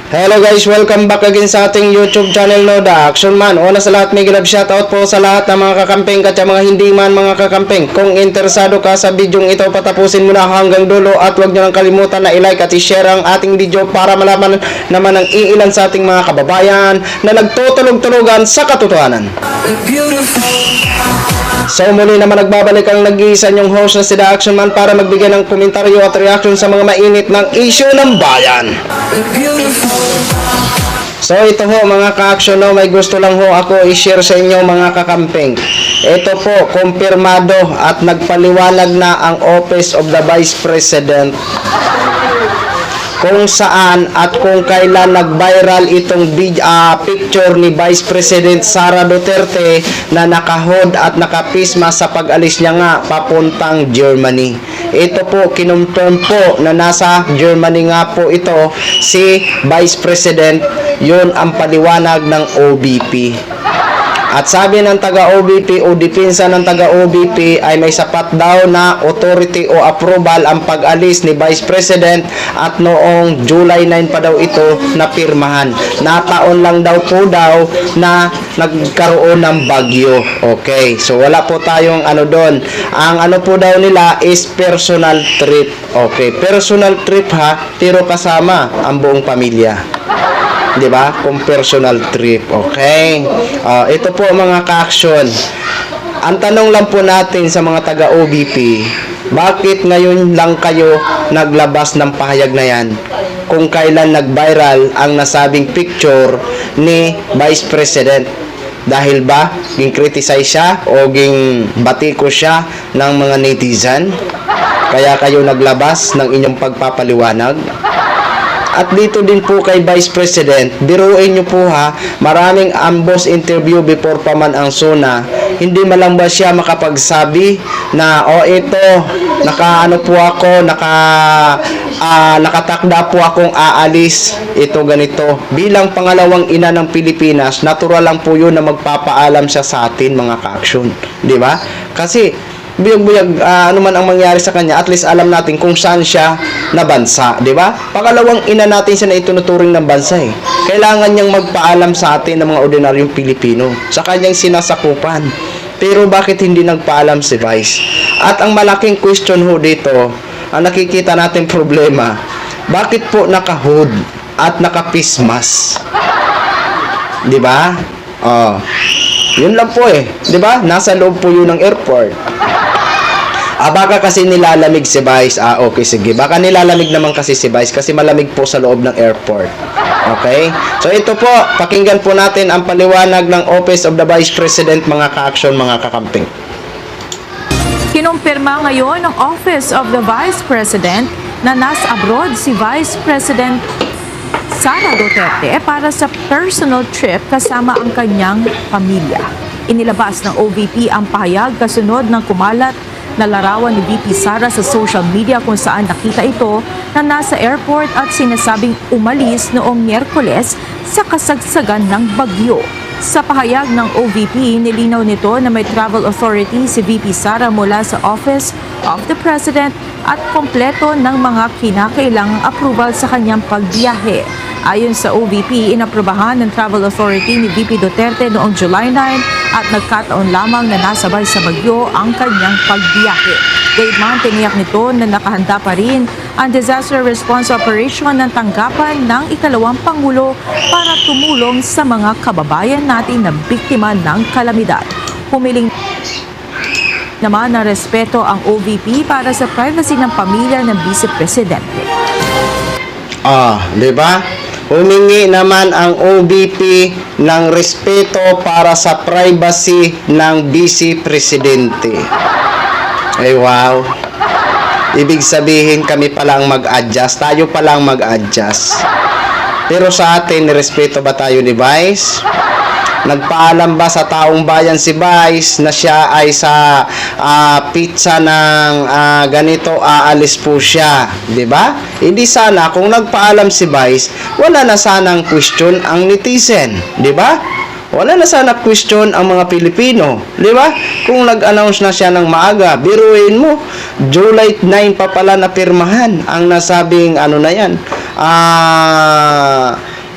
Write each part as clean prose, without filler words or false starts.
Hello guys, welcome back again sa ating YouTube channel no, The Action Man. Una sa lahat, may grab shoutout po sa lahat ng mga kakamping at mga hindi man mga kakamping. Kung interesado ka sa bidyong ito, patapusin mo na hanggang dulo at huwag nyo lang kalimutan na i-like at i-share ang ating video para malaman naman ng iilan sa ating mga kababayan na nagtutulog-tulugan sa katotohanan. So muli naman nagbabalik ang nag-iisa nyong host na si The Action Man para magbigay ng komentaryo at reaction sa mga mainit ng issue ng bayan. So ito ho mga ka-action, no, may gusto lang ho ako i-share sa inyo mga kakamping. Ito po, kumpirmado at nagpaliwanag na ang Office of the Vice President kung saan at kung kailan nag-viral itong picture ni Vice President Sara Duterte na nakahod at nakapisma sa pag-alis niya nga papuntang Germany. Ito po, kinonfirm po na nasa Germany nga po ito si Vice President. Yun ang paliwanag ng OVP. At sabi ng taga-OVP o dipinsa ng taga-OVP ay may sapat daw na authority o approval ang pag-alis ni Vice President at noong July 9 pa daw ito napirmahan. Nataon lang daw po na nagkaroon ng bagyo. Okay, so wala po tayong ano doon. Ang ano po daw nila is personal trip. Okay, personal trip ha, pero kasama ang buong pamilya. 'Di ba? Kung personal trip. Okay. Ito po mga ka-action. Ang tanong lang po natin sa mga taga-OVP, bakit ngayon lang kayo naglabas ng pahayag na yan? Kung kailan nag-viral ang nasabing picture ni Vice President? Dahil ba ging-criticize siya o ging-batiko siya ng mga netizen? Kaya kayo naglabas ng inyong pagpapaliwanag? At dito din po kay Vice President, biruin nyo po ha, maraming ambos interview before pa man ang SONA, hindi malang ba siya makapagsabi na ito, nakaano po ako, nakatakda po akong aalis, ito ganito. Bilang pangalawang ina ng Pilipinas, natural lang po yun na magpapaalam siya sa atin mga ka-action, di ba? Kasi buyag-buyag ano man ang mangyari sa kanya, at least alam natin kung saan siya na bansa, di ba? Pangalawang ina natin siya na itunuturing ng bansa eh. Kailangan niyang magpaalam sa atin ng mga ordinaryong Pilipino sa kanyang sinasakupan. Pero bakit hindi nagpaalam si Vice? At ang malaking question ho dito, ang nakikita natin problema, bakit po nakahood at nakapismas? Di ba? Yun lang po eh, di ba? Nasa loob po yun ng airport. Baka kasi nilalamig si Vice. Okay, sige. Baka nilalamig naman kasi si Vice kasi malamig po sa loob ng airport. Okay? So, ito po. Pakinggan po natin ang paliwanag ng Office of the Vice President, mga ka-action, mga kakamping. Kinumpirma ngayon ng Office of the Vice President na nasa abroad si Vice President Sara Duterte para sa personal trip kasama ang kanyang pamilya. Inilabas ng OVP ang pahayag kasunod ng kumalat na larawan ni VP Sara sa social media kung saan nakita ito na nasa airport at sinasabing umalis noong Miyerkules sa kasagsagan ng bagyo. Sa pahayag ng OVP, nilinaw nito na may travel authority si VP Sara mula sa Office of the President at kompleto ng mga kinakailangang approval sa kanyang pagbiyahe. Ayon sa OVP, inaprubahan ng travel authority ni VP Duterte noong July 9 at nagkataon lamang na nasabay sa bagyo ang kanyang pagbiyahe. Gayunman, tiniyak nito na nakahanda pa rin ang disaster response operation ng tanggapan ng ikalawang Pangulo para tumulong sa mga kababayan natin na biktima ng kalamidad. Humiling naman na respeto ang OVP para sa privacy ng pamilya ng Vice Presidente. Di ba? Humingi naman ang OVP ng respeto para sa privacy ng Vice Presidente. Ay wow. Ibig sabihin kami palang mag-adjust, tayo palang mag-adjust. Pero sa atin, respeto ba tayo ni Vice? Nagpaalam ba sa taong bayan si Vice na siya ay sa pizza ng ganito aalis po siya, 'di ba? Hindi sana kung nagpaalam si Vice, wala na sanang question ang netizen, 'di ba? Wala na sana question ang mga Pilipino, 'di ba? Kung nag-announce na siya ng maaga, biruin mo, July 9 pa pala na pirmahan ang nasabing ano na 'yan.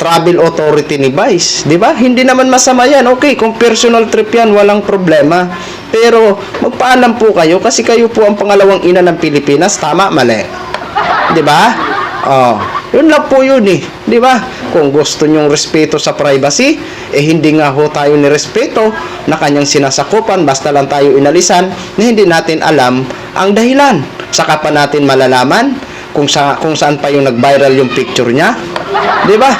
travel authority ni Vice, di ba? Hindi naman masama yan. Okay, kung personal trip yan, walang problema. Pero magpaalam po kayo kasi kayo po ang pangalawang ina ng Pilipinas. Tama, mali. Di ba? Oh, yun lang po yun eh. Di ba? Kung gusto nyong respeto sa privacy, hindi nga ho tayo ni respeto na kanyang sinasakupan basta lang tayo inalisan na hindi natin alam ang dahilan. Saka pa natin malalaman kung saan pa yung nag-viral yung picture niya. 'Di ba?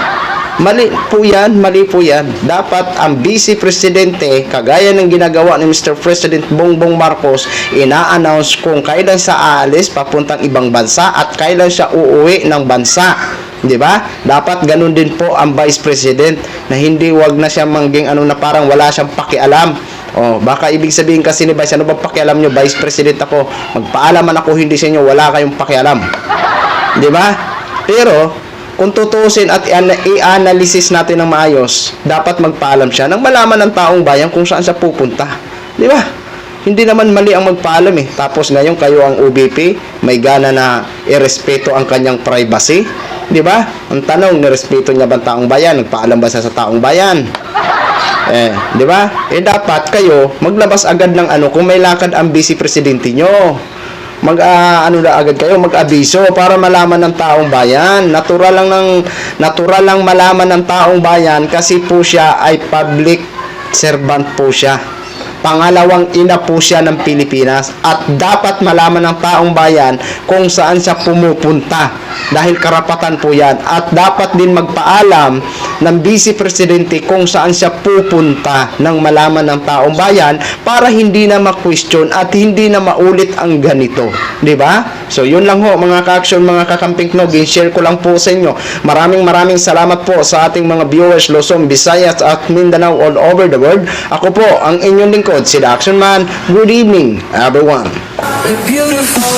Mali po yan, mali po yan. Dapat ang Vice Presidente, kagaya ng ginagawa ni Mr. President Bongbong Marcos, ina-announce kung kailan siya aalis papuntang ibang bansa at kailan siya uuwi ng bansa. 'Di ba? Dapat ganun din po ang Vice President na hindi wag na siya mangging na parang wala siyang pakialam. Oh, baka ibig sabihin kasi ni Vice, ano ba pakialam nyo? Vice President ako. Magpaalaman ako hindi sa inyo, wala kayong pakialam. 'Di ba? Pero kung tutusin at i-analysis natin ng maayos, dapat magpaalam siya nang malaman ng taong bayan kung saan siya pupunta. 'Di ba? Hindi naman mali ang magpaalam eh. Tapos ngayon kayo ang OBP, may gana na irespeto ang kanyang privacy. 'Di ba? Ang tanong, nirespeto niya ba ang taong bayan? Nagpaalam ba siya sa taong bayan? 'Di ba? Dapat kayo maglabas agad ng kung may lakad ang Vice Presidente nyo. Agad kayo mag-abiso para malaman ng taong bayan. Natural lang malaman ng taong bayan kasi po siya ay public servant po siya. Pangalawang ina po siya ng Pilipinas at dapat malaman ng taong bayan kung saan siya pumupunta dahil karapatan po yan at dapat din magpaalam ng Vice Presidente kung saan siya pupunta nang malaman ng taong bayan para hindi na ma-question at hindi na maulit ang ganito, di ba? So yun lang ho mga ka-action, mga kakamping nog, share ko lang po sa inyo. Maraming salamat po sa ating mga viewers Luzon, Visayas at Mindanao all over the world. Ako po ang inyong lingkod, si The Action Man. Good evening, everyone. Beautiful.